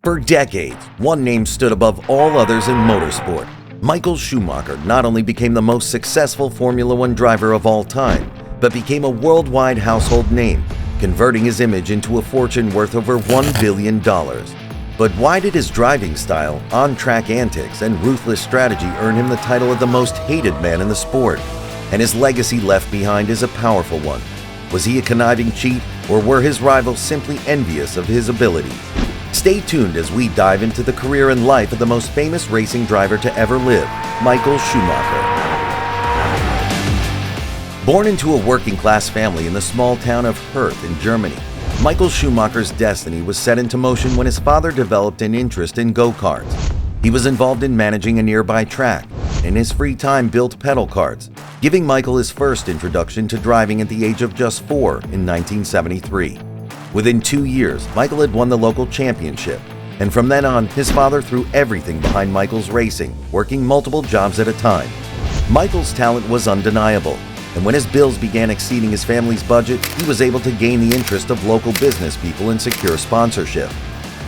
For decades, one name stood above all others in motorsport. Michael Schumacher not only became the most successful Formula One driver of all time, but became a worldwide household name, converting his image into a fortune worth over $1 billion. But why did his driving style, on-track antics, and ruthless strategy earn him the title of the most hated man in the sport? And his legacy left behind is a powerful one. Was he a conniving cheat, or were his rivals simply envious of his abilities? Stay tuned as we dive into the career and life of the most famous racing driver to ever live, Michael Schumacher. Born into a working-class family in the small town of Herth in Germany, Michael Schumacher's destiny was set into motion when his father developed an interest in go-karts. He was involved in managing a nearby track, and in his free time built pedal karts, giving Michael his first introduction to driving at the age of just 4 in 1973. Within 2 years, Michael had won the local championship, and from then on, his father threw everything behind Michael's racing, working multiple jobs at a time. Michael's talent was undeniable, and when his bills began exceeding his family's budget, he was able to gain the interest of local business people and secure sponsorship.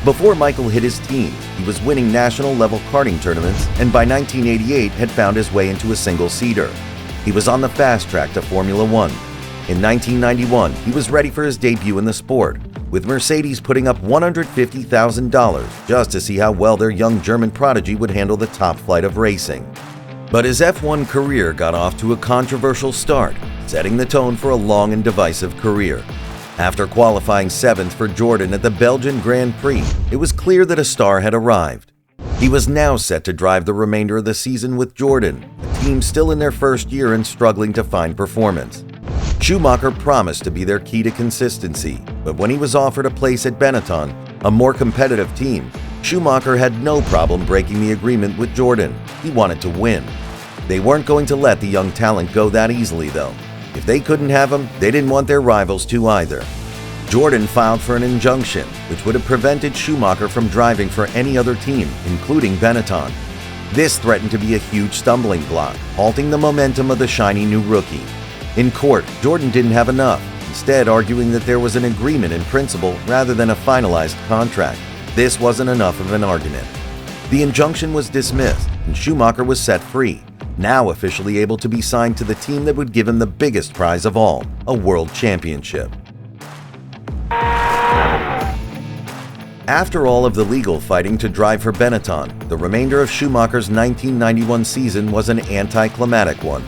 Before Michael hit his teens, he was winning national-level karting tournaments, and by 1988 had found his way into a single-seater. He was on the fast track to Formula One. In 1991, he was ready for his debut in the sport, with Mercedes putting up $150,000 just to see how well their young German prodigy would handle the top flight of racing. But his F1 career got off to a controversial start, setting the tone for a long and divisive career. After qualifying 7th for Jordan at the Belgian Grand Prix, it was clear that a star had arrived. He was now set to drive the remainder of the season with Jordan, a team still in their first year and struggling to find performance. Schumacher promised to be their key to consistency, but when he was offered a place at Benetton, a more competitive team, Schumacher had no problem breaking the agreement with Jordan. He wanted to win. They weren't going to let the young talent go that easily, though. If they couldn't have him, they didn't want their rivals to either. Jordan filed for an injunction, which would have prevented Schumacher from driving for any other team, including Benetton. This threatened to be a huge stumbling block, halting the momentum of the shiny new rookie. In court, Jordan didn't have enough, instead arguing that there was an agreement in principle rather than a finalized contract. This wasn't enough of an argument. The injunction was dismissed, and Schumacher was set free, now officially able to be signed to the team that would give him the biggest prize of all, a world championship. After all of the legal fighting to drive for Benetton, the remainder of Schumacher's 1991 season was an anticlimactic one.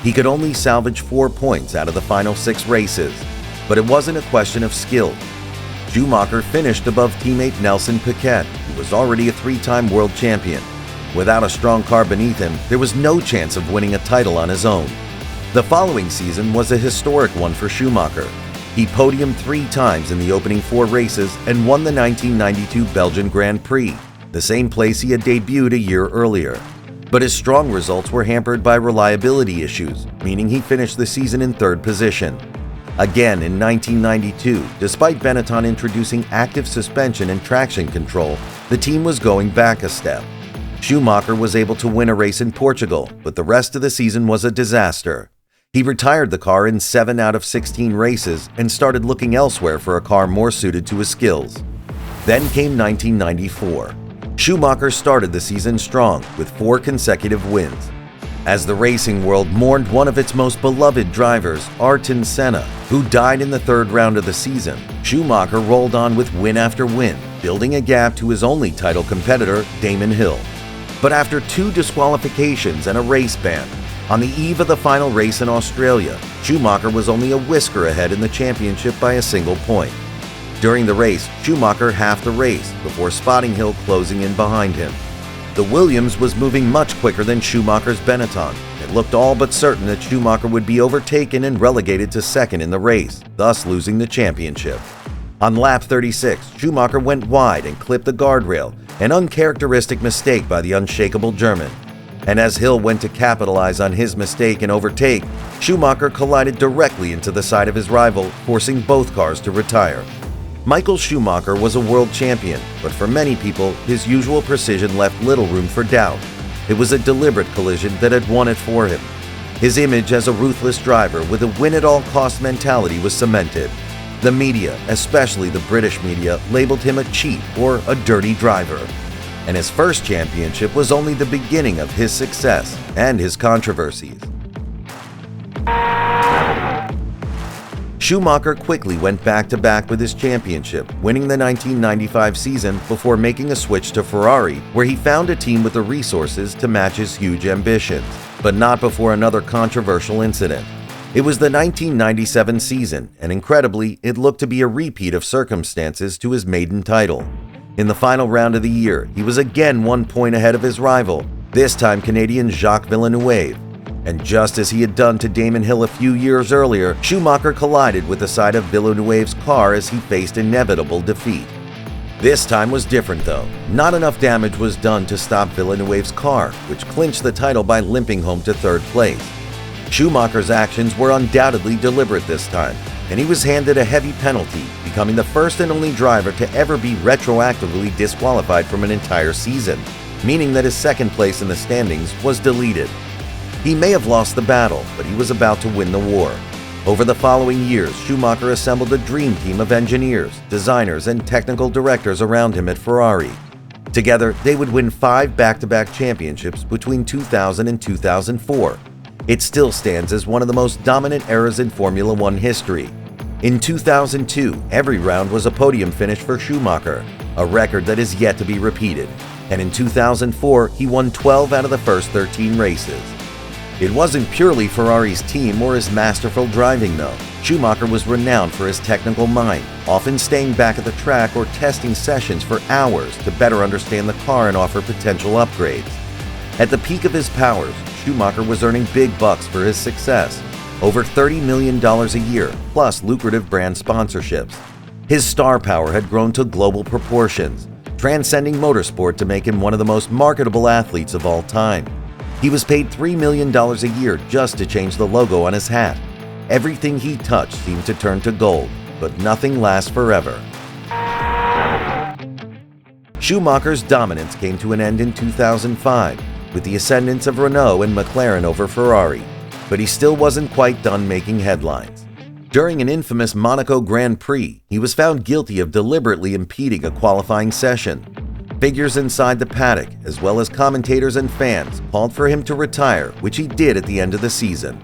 He could only salvage 4 points out of the final 6 races, but it wasn't a question of skill. Schumacher finished above teammate Nelson Piquet, who was already a 3-time world champion. Without a strong car beneath him, there was no chance of winning a title on his own. The following season was a historic one for Schumacher. He podiumed 3 times in the opening 4 races and won the 1992 Belgian Grand Prix, the same place he had debuted a year earlier. But his strong results were hampered by reliability issues, meaning he finished the season in 3rd position. Again in 1992, despite Benetton introducing active suspension and traction control, the team was going back a step. Schumacher was able to win a race in Portugal, but the rest of the season was a disaster. He retired the car in 7 out of 16 races and started looking elsewhere for a car more suited to his skills. Then came 1994. Schumacher started the season strong with 4 consecutive wins. As the racing world mourned one of its most beloved drivers, Ayrton Senna, who died in the 3rd round of the season, Schumacher rolled on with win after win, building a gap to his only title competitor, Damon Hill. But after 2 disqualifications and a race ban, on the eve of the final race in Australia, Schumacher was only a whisker ahead in the championship by a single point. During the race, Schumacher halved the race before spotting Hill closing in behind him. The Williams was moving much quicker than Schumacher's Benetton. It looked all but certain that Schumacher would be overtaken and relegated to 2nd in the race, thus losing the championship. On lap 36, Schumacher went wide and clipped the guardrail, an uncharacteristic mistake by the unshakable German. And as Hill went to capitalize on his mistake and overtake, Schumacher collided directly into the side of his rival, forcing both cars to retire. Michael Schumacher was a world champion, but for many people, his usual precision left little room for doubt. It was a deliberate collision that had won it for him. His image as a ruthless driver with a win-at-all-cost mentality was cemented. The media, especially the British media, labeled him a cheat or a dirty driver. And his first championship was only the beginning of his success and his controversies. Schumacher quickly went back-to-back with his championship, winning the 1995 season before making a switch to Ferrari, where he found a team with the resources to match his huge ambitions, but not before another controversial incident. It was the 1997 season, and incredibly, it looked to be a repeat of circumstances to his maiden title. In the final round of the year, he was again 1 point ahead of his rival, this time Canadian Jacques Villeneuve. And just as he had done to Damon Hill a few years earlier, Schumacher collided with the side of Villeneuve's car as he faced inevitable defeat. This time was different though. Not enough damage was done to stop Villeneuve's car, which clinched the title by limping home to third place. Schumacher's actions were undoubtedly deliberate this time, and he was handed a heavy penalty, becoming the first and only driver to ever be retroactively disqualified from an entire season, meaning that his second place in the standings was deleted. He may have lost the battle, but he was about to win the war. Over the following years, Schumacher assembled a dream team of engineers, designers, and technical directors around him at Ferrari. Together, they would win 5 back-to-back championships between 2000 and 2004. It still stands as one of the most dominant eras in Formula One history. In 2002, every round was a podium finish for Schumacher, a record that is yet to be repeated. And in 2004, he won 12 out of the first 13 races. It wasn't purely Ferrari's team or his masterful driving though. Schumacher was renowned for his technical mind, often staying back at the track or testing sessions for hours to better understand the car and offer potential upgrades. At the peak of his powers, Schumacher was earning big bucks for his success, over $30 million a year, plus lucrative brand sponsorships. His star power had grown to global proportions, transcending motorsport to make him one of the most marketable athletes of all time. He was paid $3 million a year just to change the logo on his hat. Everything he touched seemed to turn to gold, but nothing lasts forever. Schumacher's dominance came to an end in 2005, with the ascendance of Renault and McLaren over Ferrari, but he still wasn't quite done making headlines. During an infamous Monaco Grand Prix, he was found guilty of deliberately impeding a qualifying session. Figures inside the paddock, as well as commentators and fans, called for him to retire, which he did at the end of the season.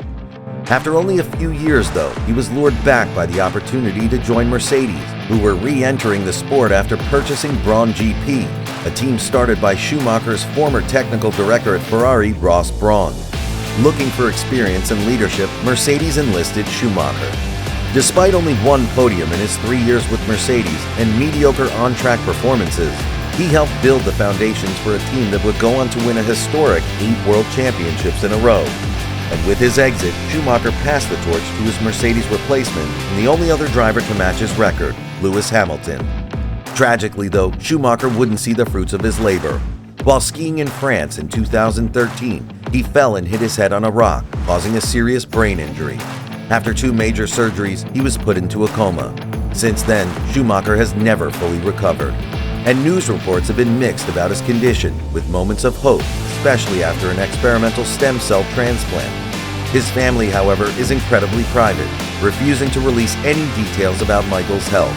After only a few years, though, he was lured back by the opportunity to join Mercedes, who were re-entering the sport after purchasing Brawn GP, a team started by Schumacher's former technical director at Ferrari, Ross Brawn. Looking for experience and leadership, Mercedes enlisted Schumacher. Despite only 1 podium in his 3 years with Mercedes and mediocre on-track performances, he helped build the foundations for a team that would go on to win a historic 8 world championships in a row. And with his exit, Schumacher passed the torch to his Mercedes replacement and the only other driver to match his record, Lewis Hamilton. Tragically though, Schumacher wouldn't see the fruits of his labor. While skiing in France in 2013, he fell and hit his head on a rock, causing a serious brain injury. After 2 major surgeries, he was put into a coma. Since then, Schumacher has never fully recovered. And news reports have been mixed about his condition, with moments of hope, especially after an experimental stem cell transplant. His family, however, is incredibly private, refusing to release any details about Michael's health.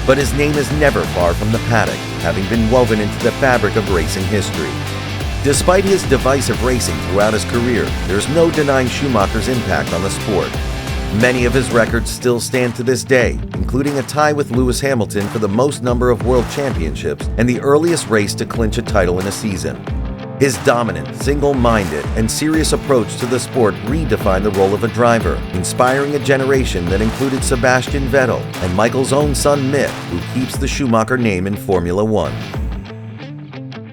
But his name is never far from the paddock, having been woven into the fabric of racing history. Despite his divisive racing throughout his career, there's no denying Schumacher's impact on the sport. Many of his records still stand to this day, including a tie with Lewis Hamilton for the most number of world championships and the earliest race to clinch a title in a season. His dominant, single-minded, and serious approach to the sport redefined the role of a driver, inspiring a generation that included Sebastian Vettel and Michael's own son Mick, who keeps the Schumacher name in Formula One.